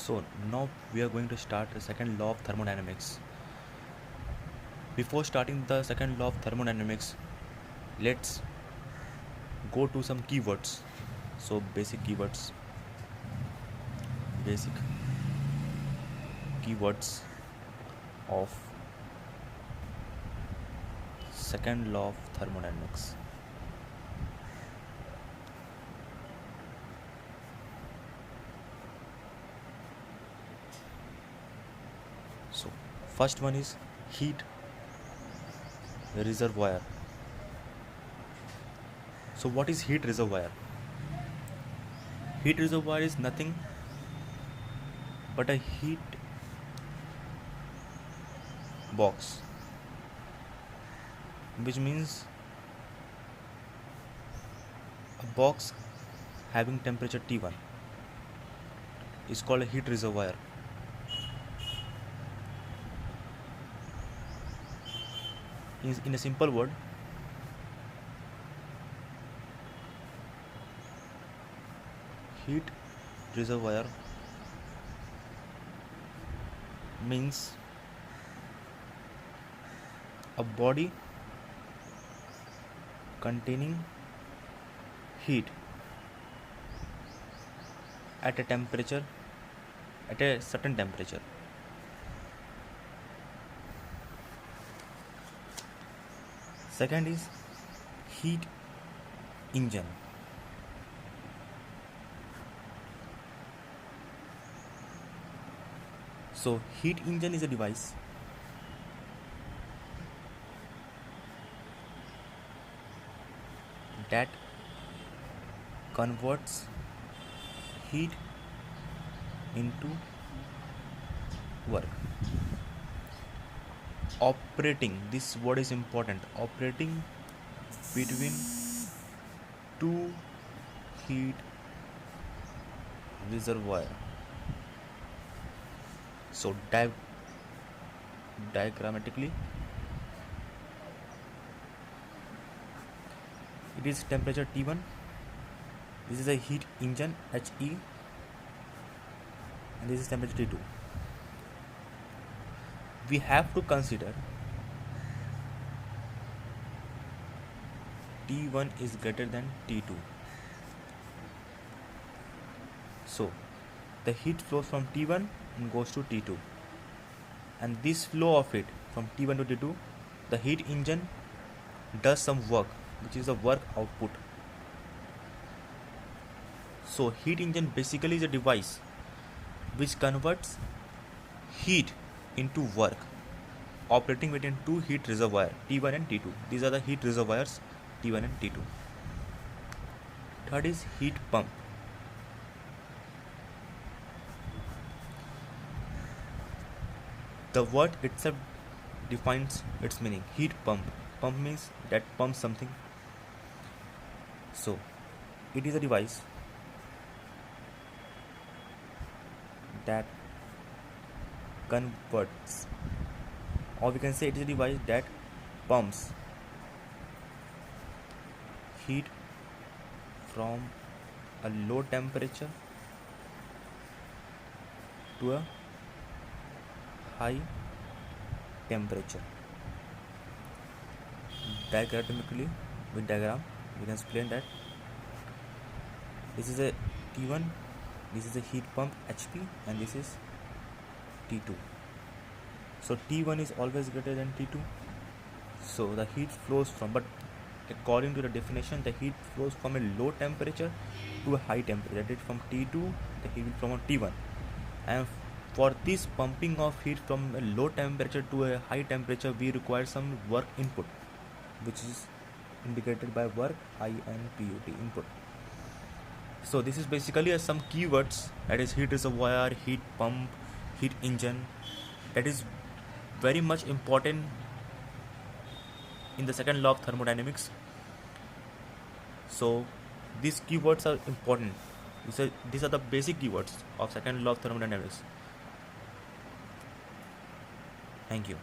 So now we are going to start the second law of thermodynamics. Before starting the second law of thermodynamics, let's go to some keywords. So basic keywords of second law of thermodynamics. So first one is heat reservoir. So what is heat reservoir? Heat reservoir is nothing but a heat box, which means a box having temperature T1 is called a heat reservoir. In a simple word, heat reservoir means a body containing heat at a certain temperature. Second is heat engine. So heat engine is a device that converts heat into work. Operating, this word is important, operating between two heat reservoir. So diagrammatically, it is temperature T1. This is a heat engine HE, and this is temperature T2. We have to consider T1 is greater than T2. So the heat flows from T1 and goes to T2, and this flow of it from T1 to T2, the heat engine does some work, which is the work output. So heat engine basically is a device which converts heat into work, operating between two heat reservoirs T1 and T2. These are the heat reservoirs T1 and T2. Third is heat pump. The word itself defines its meaning. Heat pump. Pump means that pumps something. So it is a device that converts, or we can say it is a device that pumps heat from a low temperature to a high temperature. Diagrammatically, with diagram, we can explain that this is a T1, this is a heat pump HP, and this is T2. So T1 is always greater than T2. So the heat flows from, but according to the definition, the heat flows from a low temperature to a high temperature. That is from T2, the heat will from T1. And for this pumping of heat from a low temperature to a high temperature, we require some work input, which is indicated by work INPUT, input. So this is basically some keywords, that is heat reservoir, heat pump, heat engine, that is very much important in the second law of thermodynamics. So these keywords are important. These are the basic keywords of second law of thermodynamics. Thank you.